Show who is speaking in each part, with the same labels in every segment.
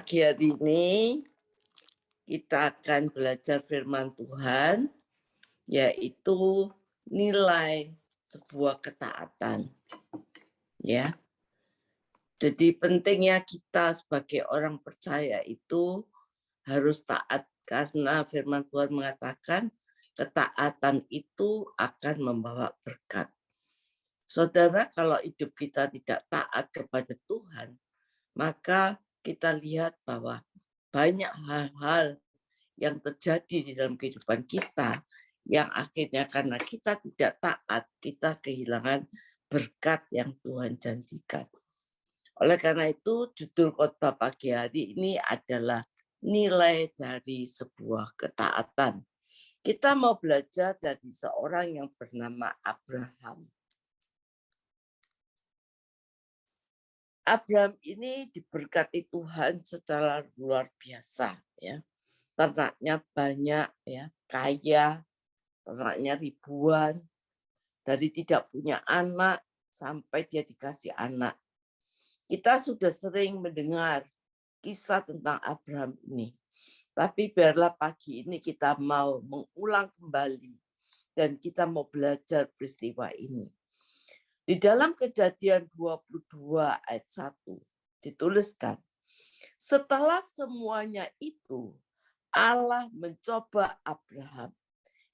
Speaker 1: Pagi hari ini kita akan belajar firman Tuhan, yaitu nilai sebuah ketaatan. Ya, jadi pentingnya kita sebagai orang percaya itu harus taat karena firman Tuhan mengatakan ketaatan itu akan membawa berkat. Saudara, kalau hidup kita tidak taat kepada Tuhan, maka kita lihat bahwa banyak hal-hal yang terjadi di dalam kehidupan kita yang akhirnya karena kita tidak taat, kita kehilangan berkat yang Tuhan janjikan. Oleh karena itu, judul khotbah pagi hari ini adalah nilai dari sebuah ketaatan. Kita mau belajar dari seorang yang bernama Abraham. Abraham ini diberkati Tuhan secara luar biasa, ya. Ternaknya banyak, ya, kaya, ternaknya ribuan, dari tidak punya anak sampai dia dikasih anak. Kita sudah sering mendengar kisah tentang Abraham ini. Tapi biarlah pagi ini kita mau mengulang kembali dan kita mau belajar peristiwa ini. Di dalam Kejadian 22 ayat 1 dituliskan, setelah semuanya itu Allah mencoba Abraham.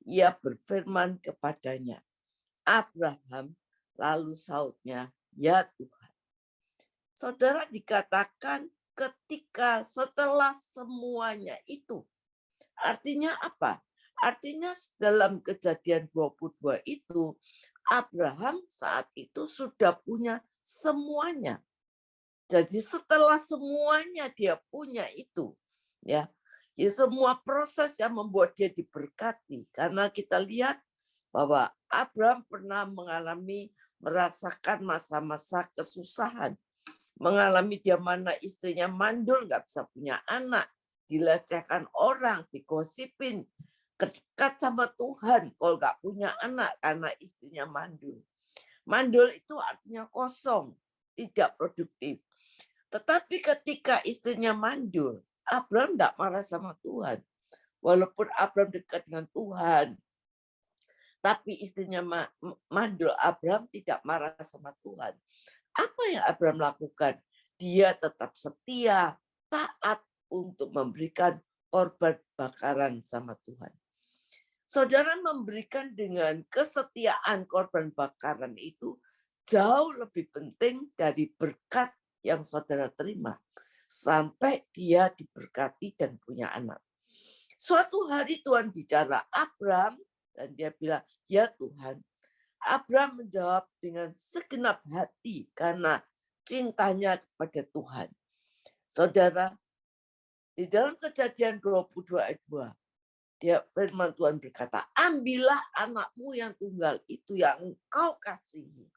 Speaker 1: Ia berfirman kepadanya, Abraham, lalu sautnya, ya Tuhan. Saudara, dikatakan ketika setelah semuanya itu. Artinya apa? Artinya dalam Kejadian 22 itu, Abraham saat itu sudah punya semuanya. Jadi setelah semuanya dia punya itu, ya semua proses yang membuat dia diberkati. Karena kita lihat bahwa Abraham pernah merasakan masa-masa kesusahan. Mengalami dia mana istrinya mandul, nggak bisa punya anak, dilecehkan orang, digosipin, dekat sama Tuhan kalau nggak punya anak karena istrinya mandul. Mandul itu artinya kosong, tidak produktif. Tetapi ketika istrinya mandul, Abraham tidak marah sama Tuhan. Walaupun Abraham dekat dengan Tuhan, tapi istrinya mandul, Abraham tidak marah sama Tuhan. Apa yang Abraham lakukan? Dia tetap setia, taat untuk memberikan korban bakaran sama Tuhan. Saudara, memberikan dengan kesetiaan korban bakaran itu jauh lebih penting dari berkat yang saudara terima. Sampai dia diberkati dan punya anak. Suatu hari Tuhan bicara Abraham dan dia bilang, ya Tuhan. Abraham menjawab dengan segenap hati karena cintanya kepada Tuhan. Saudara, di dalam Kejadian 22 ayat 2, dia firman Tuhan berkata, ambillah anakmu yang tunggal itu yang engkau kasihi,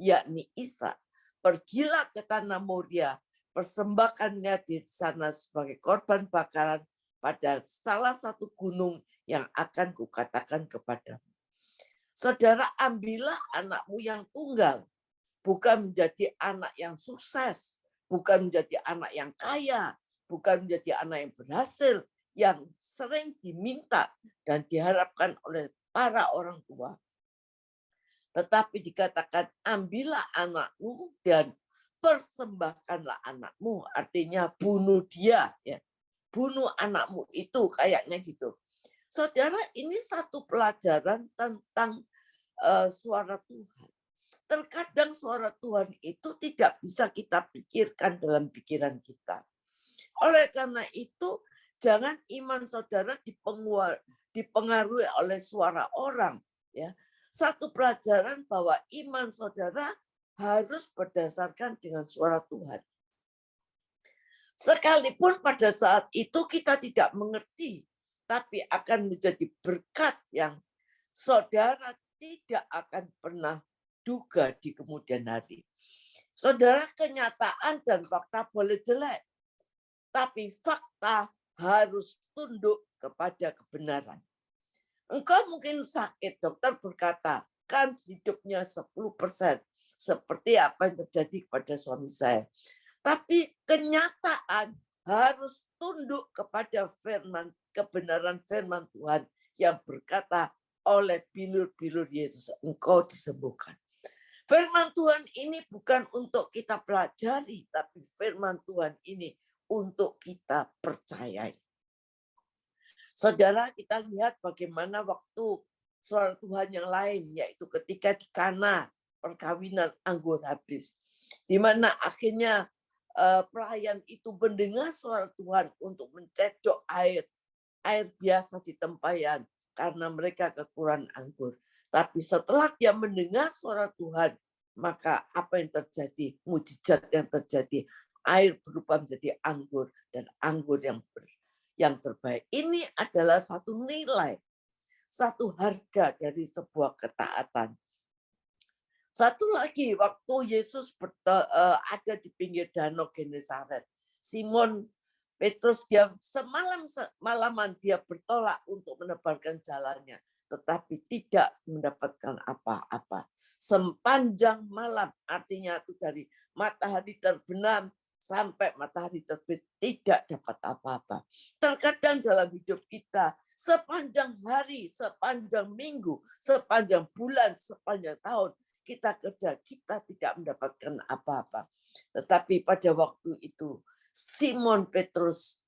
Speaker 1: yakni Ishak. Pergilah ke tanah Moria, persembahkannya di sana sebagai korban bakaran pada salah satu gunung yang akan kukatakan kepadamu. Saudara, ambillah anakmu yang tunggal, bukan menjadi anak yang sukses, bukan menjadi anak yang kaya, bukan menjadi anak yang berhasil, yang sering diminta dan diharapkan oleh para orang tua. Tetapi dikatakan, ambillah anakmu dan persembahkanlah anakmu. Artinya bunuh dia, ya. Bunuh anakmu itu, kayaknya gitu. Saudara, ini satu pelajaran tentang suara Tuhan. Terkadang suara Tuhan itu tidak bisa kita pikirkan dalam pikiran kita. Oleh karena itu, jangan iman saudara dipengaruhi oleh suara orang. Ya, satu pelajaran bahwa iman saudara harus berdasarkan dengan suara Tuhan. Sekalipun pada saat itu kita tidak mengerti, tapi akan menjadi berkat yang saudara tidak akan pernah duga di kemudian hari. Saudara, kenyataan dan fakta boleh jelek, tapi fakta harus tunduk kepada kebenaran. Engkau mungkin sakit, dokter berkata, kan hidupnya 10%, seperti apa yang terjadi kepada suami saya. Tapi kenyataan harus tunduk kepada kebenaran firman Tuhan yang berkata, oleh bilur-bilur Yesus engkau disembuhkan. Firman Tuhan ini bukan untuk kita pelajari, tapi firman Tuhan ini untuk kita percayai. Saudara, kita lihat bagaimana waktu suara Tuhan yang lain, yaitu ketika di Kana perkawinan anggur habis, di mana akhirnya pelayan itu mendengar suara Tuhan untuk mencedok air biasa di tempayan karena mereka kekurangan anggur. Tapi setelah dia mendengar suara Tuhan, maka apa yang terjadi? Mujizat yang terjadi. Air berubah menjadi anggur dan anggur yang terbaik. Ini adalah satu nilai, satu harga dari sebuah ketaatan. Satu lagi, waktu Yesus ada di pinggir danau Genesaret, Simon Petrus dia semalaman dia bertolak untuk menebarkan jalannya, tetapi tidak mendapatkan apa-apa. Sepanjang malam, artinya itu dari matahari terbenam sampai matahari terbit, tidak dapat apa-apa. Terkadang dalam hidup kita, sepanjang hari, sepanjang minggu, sepanjang bulan, sepanjang tahun, kita kerja, kita tidak mendapatkan apa-apa. Tetapi pada waktu itu, Simon Petrus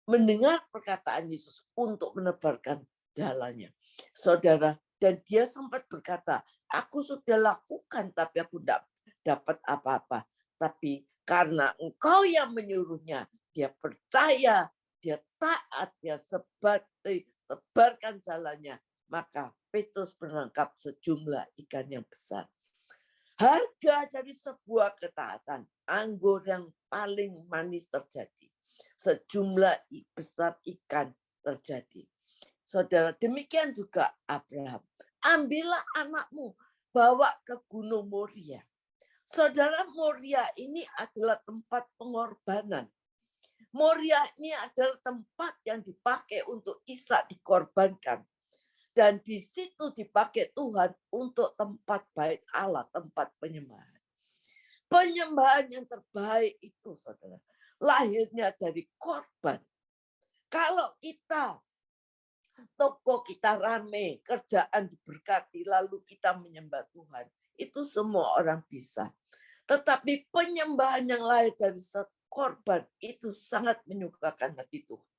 Speaker 1: mendengar perkataan Yesus untuk menebarkan jalannya. Saudara, dan dia sempat berkata, aku sudah lakukan tapi aku tidak dapat apa-apa. Tapi karena engkau yang menyuruhnya, dia percaya, dia taat, dia sebarkan jalannya. Maka Petrus menangkap sejumlah ikan yang besar. Harga dari sebuah ketaatan, anggur yang paling manis terjadi. Sejumlah besar ikan terjadi. Saudara, demikian juga Abraham. Ambillah anakmu, bawa ke Gunung Moria. Saudara, Moria ini adalah tempat pengorbanan. Moria ini adalah tempat yang dipakai untuk Ishak dikorbankan. Dan di situ dipakai Tuhan untuk tempat bait Allah, tempat penyembahan. Penyembahan yang terbaik itu, saudara, lahirnya dari korban. Kalau kita, toko kita rame, kerjaan diberkati, lalu kita menyembah Tuhan, itu semua orang bisa. Tetapi penyembahan yang lahir dari korban itu sangat menyukakan hati Tuhan.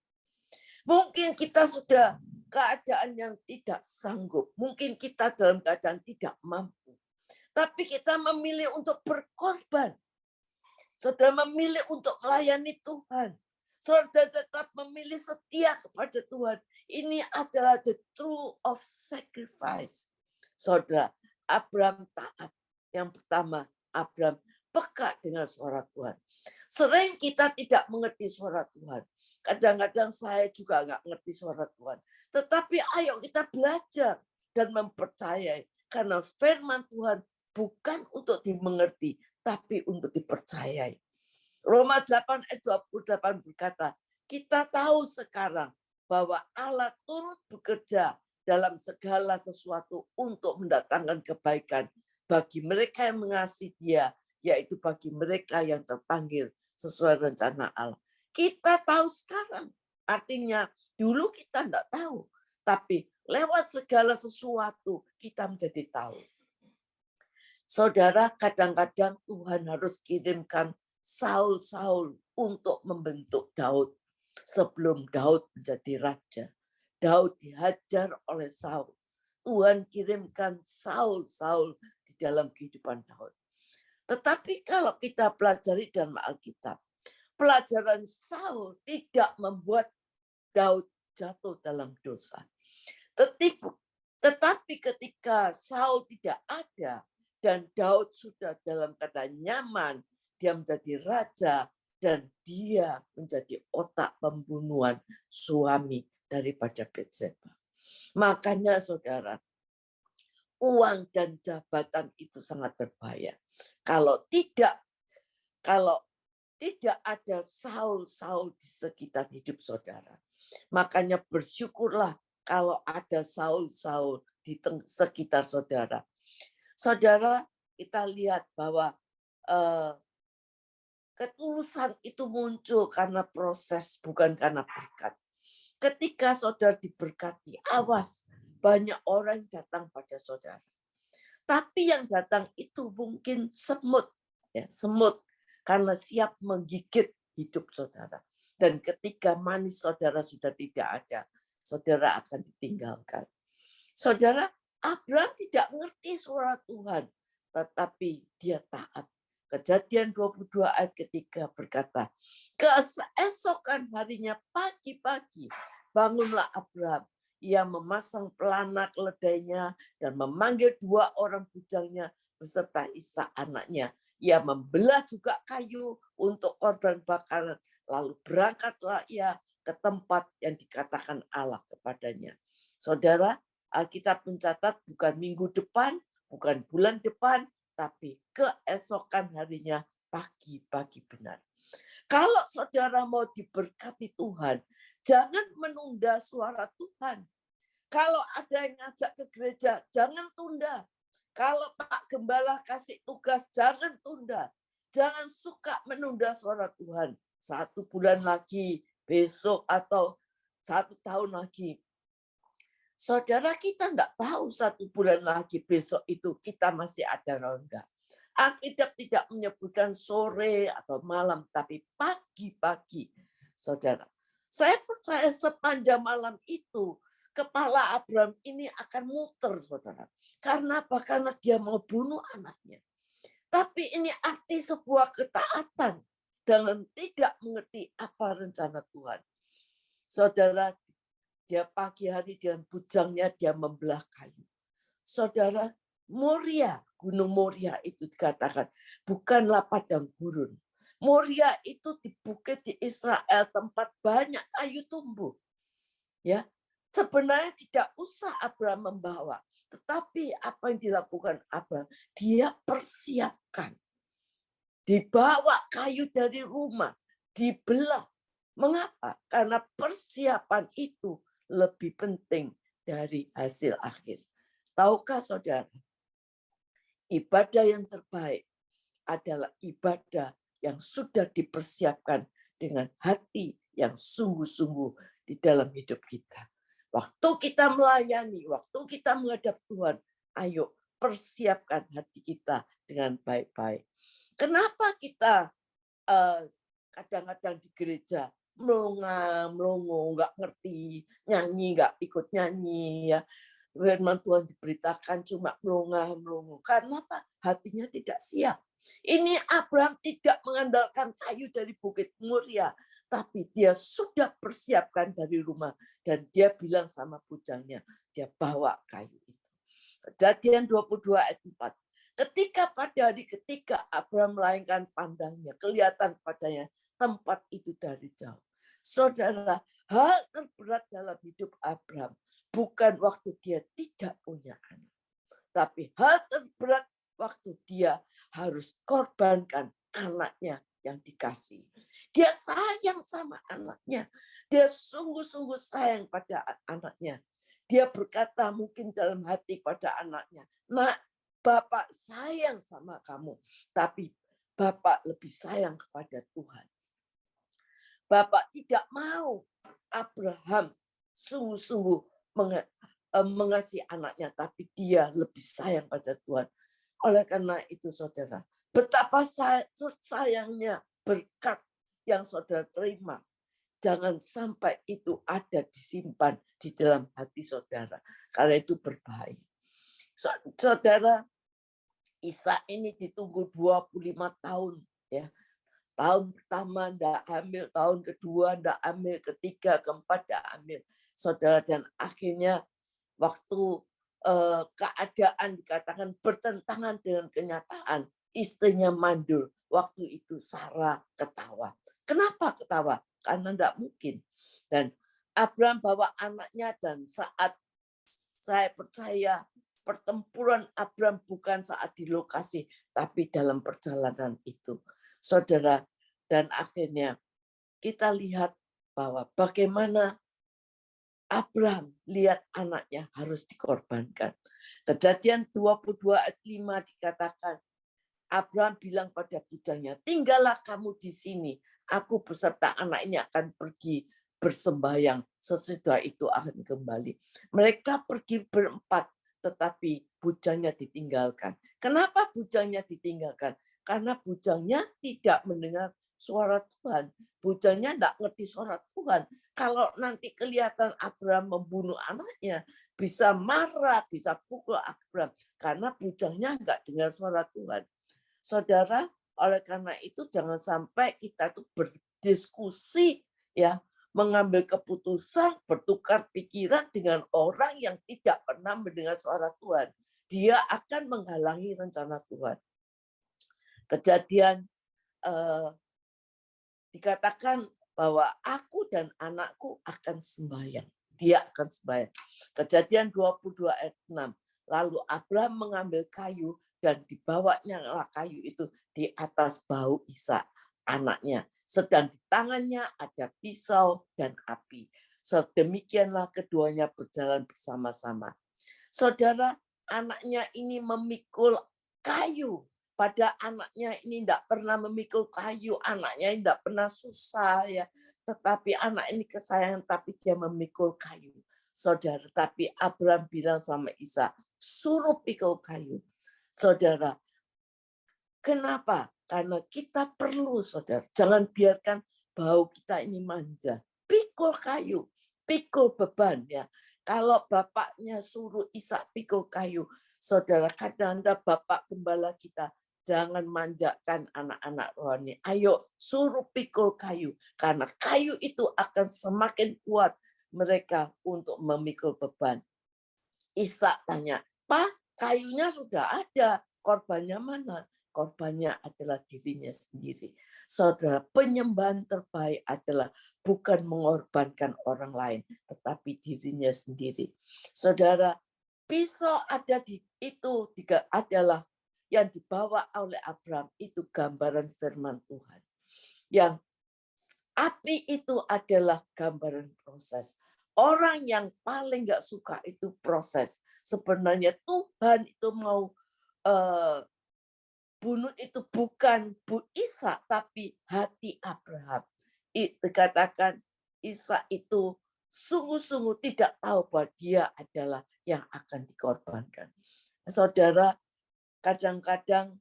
Speaker 1: Mungkin kita sudah keadaan yang tidak sanggup. Mungkin kita dalam keadaan tidak mampu. Tapi kita memilih untuk berkorban. Saudara memilih untuk melayani Tuhan. Saudara tetap memilih setia kepada Tuhan. Ini adalah the true of sacrifice. Saudara, Abraham taat. Yang pertama, Abraham peka dengan suara Tuhan. Sering kita tidak mengerti suara Tuhan. Kadang-kadang saya juga nggak ngerti suara Tuhan. Tetapi ayo kita belajar dan mempercayai. Karena firman Tuhan bukan untuk dimengerti, tapi untuk dipercayai. Roma 8 ayat 28 berkata, kita tahu sekarang bahwa Allah turut bekerja dalam segala sesuatu untuk mendatangkan kebaikan bagi mereka yang mengasihi Dia, yaitu bagi mereka yang terpanggil sesuai rencana Allah. Kita tahu sekarang, artinya dulu kita tidak tahu, tapi lewat segala sesuatu kita menjadi tahu. Saudara, kadang-kadang Tuhan harus kirimkan Saul untuk membentuk Daud sebelum Daud menjadi raja. Daud dihajar oleh Saul. Tuhan kirimkan Saul di dalam kehidupan Daud. Tetapi kalau kita pelajari dalam Alkitab, pelajaran Saul tidak membuat Daud jatuh dalam dosa. Tetapi ketika Saul tidak ada dan Daud sudah dalam keadaan nyaman, dia menjadi raja dan dia menjadi otak pembunuhan suami daripada Batseba. Makanya saudara, uang dan jabatan itu sangat berbahaya. Kalau tidak ada Saul di sekitar hidup saudara. Makanya bersyukurlah kalau ada Saul di sekitar saudara. Saudara, kita lihat bahwa Ketulusan itu muncul karena proses, bukan karena berkat. Ketika saudara diberkati, awas, banyak orang datang pada saudara. Tapi yang datang itu mungkin semut, ya, semut karena siap menggigit hidup saudara. Dan ketika manis saudara sudah tidak ada, saudara akan ditinggalkan. Saudara, Abraham tidak mengerti suara Tuhan, tetapi dia taat. Kejadian 22 ayat ketiga berkata, keesokan harinya pagi-pagi bangunlah Abraham. Ia memasang pelana keledainya dan memanggil 2 orang bujangnya beserta Ishak anaknya. Ia membelah juga kayu untuk korban bakaran. Lalu berangkatlah ia ke tempat yang dikatakan Allah kepadanya. Saudara, Alkitab mencatat bukan minggu depan, bukan bulan depan, tapi keesokan harinya pagi-pagi benar. Kalau saudara mau diberkati Tuhan, jangan menunda suara Tuhan. Kalau ada yang ngajak ke gereja, jangan tunda. Kalau Pak Gembala kasih tugas, jangan tunda. Jangan suka menunda suara Tuhan. 1 bulan lagi, besok, atau 1 tahun lagi. Saudara, kita enggak tahu 1 bulan lagi, besok itu kita masih ada atau enggak. Alkitab tidak menyebutkan sore atau malam, tapi pagi-pagi. Saudara, saya percaya sepanjang malam itu, kepala Abraham ini akan muter, saudara. Karena apa? Karena dia mau bunuh anaknya. Tapi ini arti sebuah ketaatan dengan tidak mengerti apa rencana Tuhan. Saudara, dia pagi hari dengan bujangnya dia membelah kayu. Saudara, Moria, Gunung Moria itu dikatakan bukanlah padang gurun. Moria itu di bukit di Israel, tempat banyak kayu tumbuh. Ya, sebenarnya tidak usah Abraham membawa, tetapi apa yang dilakukan Abraham, dia persiapkan. Dibawa kayu dari rumah, dibelah. Mengapa? Karena persiapan itu lebih penting dari hasil akhir. Tahukah saudara, ibadah yang terbaik adalah ibadah yang sudah dipersiapkan dengan hati yang sungguh-sungguh di dalam hidup kita. Waktu kita melayani, waktu kita menghadap Tuhan, ayo persiapkan hati kita dengan baik-baik. Kenapa kita kadang-kadang di gereja melongo, nggak ngerti, nyanyi, nggak ikut nyanyi, ya. Firman Tuhan diberitakan cuma melongo. Karena apa? Hatinya tidak siap. Ini Abraham tidak mengandalkan kayu dari Bukit Moria, tapi dia sudah persiapkan dari rumah. Dan dia bilang sama bujangnya, dia bawa kayu itu. Kejadian 22 ayat 4. Ketika Abraham melayangkan pandangnya, kelihatan padanya tempat itu dari jauh. Saudara, hal terberat dalam hidup Abraham bukan waktu dia tidak punya anak. Tapi hal terberat waktu dia harus korbankan anaknya yang dikasih. Dia sayang sama anaknya. Dia sungguh-sungguh sayang pada anaknya. Dia berkata mungkin dalam hati pada anaknya, "Nak, Bapak sayang sama kamu, tapi Bapak lebih sayang kepada Tuhan." Bapak tidak mau Abraham sungguh-sungguh mengasihi anaknya, tapi dia lebih sayang pada Tuhan. Oleh karena itu, saudara, betapa sayangnya berkat yang saudara terima. Jangan sampai itu ada disimpan di dalam hati saudara, karena itu berbahaya. Saudara, Ishak ini ditunggu 25 tahun, ya. Tahun pertama enggak hamil, tahun kedua enggak hamil, ketiga, keempat enggak hamil. Saudara, dan akhirnya waktu keadaan dikatakan bertentangan dengan kenyataan, istrinya mandul. Waktu itu Sarah ketawa. Kenapa ketawa? Karena enggak mungkin. Dan Abraham bawa anaknya, dan saat saya percaya pertempuran Abraham bukan saat di lokasi, tapi dalam perjalanan itu. Saudara, dan akhirnya kita lihat bahwa bagaimana Abraham lihat anaknya harus dikorbankan. Kejadian 22 ayat 5 dikatakan, Abraham bilang pada bujangnya, tinggallah kamu di sini. Aku beserta anak ini akan pergi bersembahyang. Sesudah itu akan kembali. Mereka pergi berempat, tetapi bujangnya ditinggalkan. Kenapa bujangnya ditinggalkan? Karena bujangnya tidak mendengar suara Tuhan. Bujangnya tidak ngerti suara Tuhan. Kalau nanti kelihatan Abraham membunuh anaknya, bisa marah, bisa pukul Abraham. Karena bujangnya nggak dengar suara Tuhan. Saudara, oleh karena itu jangan sampai kita tuh berdiskusi, ya, mengambil keputusan, bertukar pikiran dengan orang yang tidak pernah mendengar suara Tuhan. Dia akan menghalangi rencana Tuhan. Kejadian dikatakan bahwa aku dan anakku akan sembahyang. Dia akan sembahyang. Kejadian 22 ayat 6. Lalu Abraham mengambil kayu dan dibawanya kayu itu di atas bahu Ishak anaknya. Sedang di tangannya ada pisau dan api. Sedemikianlah keduanya berjalan bersama-sama. Saudara, anaknya ini memikul kayu. Pada anaknya ini tidak pernah memikul kayu, anaknya ini tidak pernah susah, ya. Tetapi anak ini kesayangan, tapi dia memikul kayu. Saudara, tapi Abraham bilang sama Ishak, suruh pikul kayu. Saudara, kenapa? Karena kita perlu, saudara. Jangan biarkan bau kita ini manja. Pikul kayu, pikul beban, ya. Kalau bapaknya suruh Ishak pikul kayu, saudara, kadang-kadang bapak gembala kita, jangan manjakan anak-anak rohani. Ayo suruh pikul kayu. Karena kayu itu akan semakin kuat mereka untuk memikul beban. Ishak tanya, Pak, kayunya sudah ada, korbannya mana? Korbannya adalah dirinya sendiri. Saudara, penyembahan terbaik adalah bukan mengorbankan orang lain, tetapi dirinya sendiri. Saudara, pisau ada di itu adalah yang dibawa oleh Abraham, itu gambaran firman Tuhan. Yang api itu adalah gambaran proses. Orang yang paling nggak suka itu proses. Sebenarnya Tuhan itu mau bunuh itu bukan Ishak, tapi hati Abraham. Dikatakan Ishak itu sungguh-sungguh tidak tahu bahwa dia adalah yang akan dikorbankan. Saudara, kadang-kadang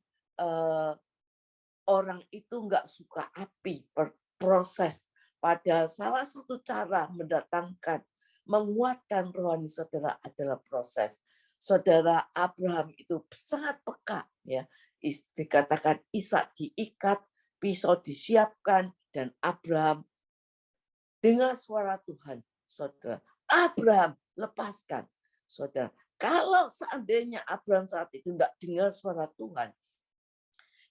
Speaker 1: orang itu nggak suka api, proses. Pada salah satu cara menguatkan rohani saudara adalah proses. Saudara Abraham itu sangat peka, ya. Dikatakan Ishak diikat, pisau disiapkan, dan Abraham dengar suara Tuhan. Saudara, Abraham lepaskan. Saudara, kalau seandainya Abraham saat itu tidak dengar suara Tuhan,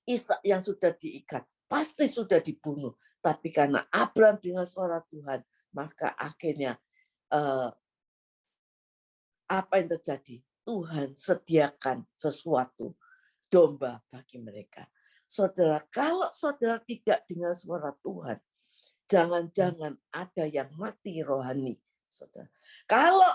Speaker 1: Ishak yang sudah diikat pasti sudah dibunuh. Tapi karena Abraham dengar suara Tuhan, maka akhirnya apa yang terjadi? Tuhan sediakan sesuatu, domba bagi mereka. Saudara, kalau saudara tidak dengar suara Tuhan, jangan-jangan ada yang mati rohani. Saudara, kalau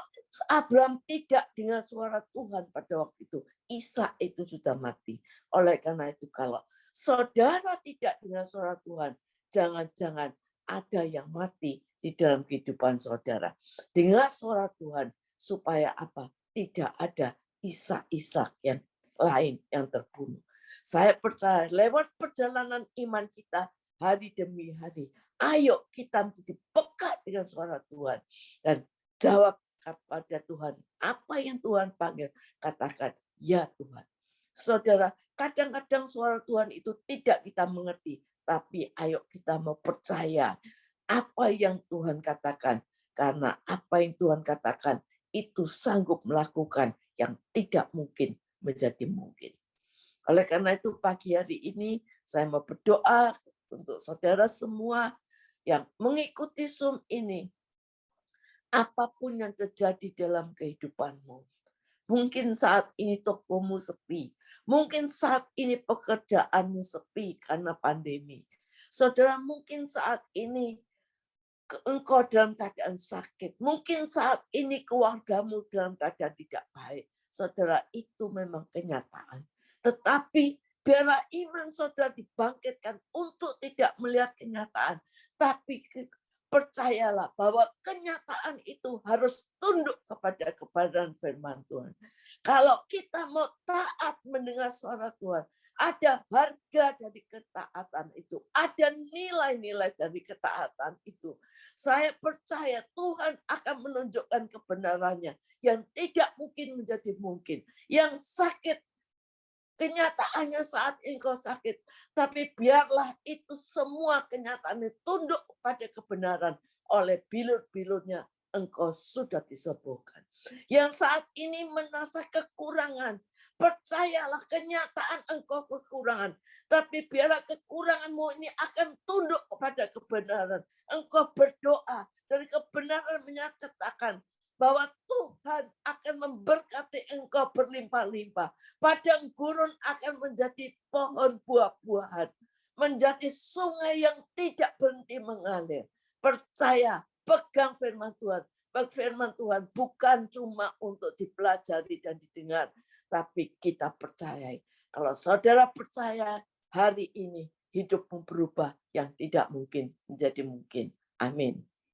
Speaker 1: Abraham tidak dengar suara Tuhan pada waktu itu, Ishak itu sudah mati. Oleh karena itu, kalau saudara tidak dengar suara Tuhan, jangan-jangan ada yang mati di dalam kehidupan saudara. Dengar suara Tuhan supaya apa? Tidak ada Ishak-Ishak yang lain yang terbunuh. Saya percaya lewat perjalanan iman kita hari demi hari, ayo kita menjadi peka dengan suara Tuhan dan jawab kepada Tuhan. Apa yang Tuhan panggil, katakan, ya Tuhan. Saudara, kadang-kadang suara Tuhan itu tidak kita mengerti, tapi ayo kita mau percaya apa yang Tuhan katakan. Karena apa yang Tuhan katakan itu sanggup melakukan yang tidak mungkin menjadi mungkin. Oleh karena itu pagi hari ini saya mau berdoa untuk saudara semua yang mengikuti Zoom ini. Apapun yang terjadi dalam kehidupanmu. Mungkin saat ini tokomu sepi. Mungkin saat ini pekerjaanmu sepi karena pandemi. Saudara, mungkin saat ini engkau dalam keadaan sakit. Mungkin saat ini keluargamu dalam keadaan tidak baik. Saudara, itu memang kenyataan. Tetapi Biarlah iman saudara dibangkitkan untuk tidak melihat kenyataan. Tapi percayalah bahwa kenyataan itu harus tunduk kepada kebenaran firman Tuhan. Kalau kita mau taat mendengar suara Tuhan, ada harga dari ketaatan itu. Ada nilai-nilai dari ketaatan itu. Saya percaya Tuhan akan menunjukkan kebenarannya. Yang tidak mungkin menjadi mungkin. Yang sakit, kenyataannya saat engkau sakit. Tapi biarlah itu semua kenyataannya tunduk pada kebenaran. Oleh bilur-bilurnya engkau sudah disembuhkan. Yang saat ini merasa kekurangan. Percayalah kenyataan engkau kekurangan. Tapi biarlah kekuranganmu ini akan tunduk kepada kebenaran. Engkau berdoa dari kebenaran menyatakan bahwa Tuhan akan memberkati engkau berlimpah-limpah. Padang gurun akan menjadi pohon buah-buahan. Menjadi sungai yang tidak berhenti mengalir. Percaya, pegang firman Tuhan. Firman Tuhan bukan cuma untuk dipelajari dan didengar. Tapi kita percayai. Kalau saudara percaya, hari ini hidupmu berubah yang tidak mungkin menjadi mungkin. Amin.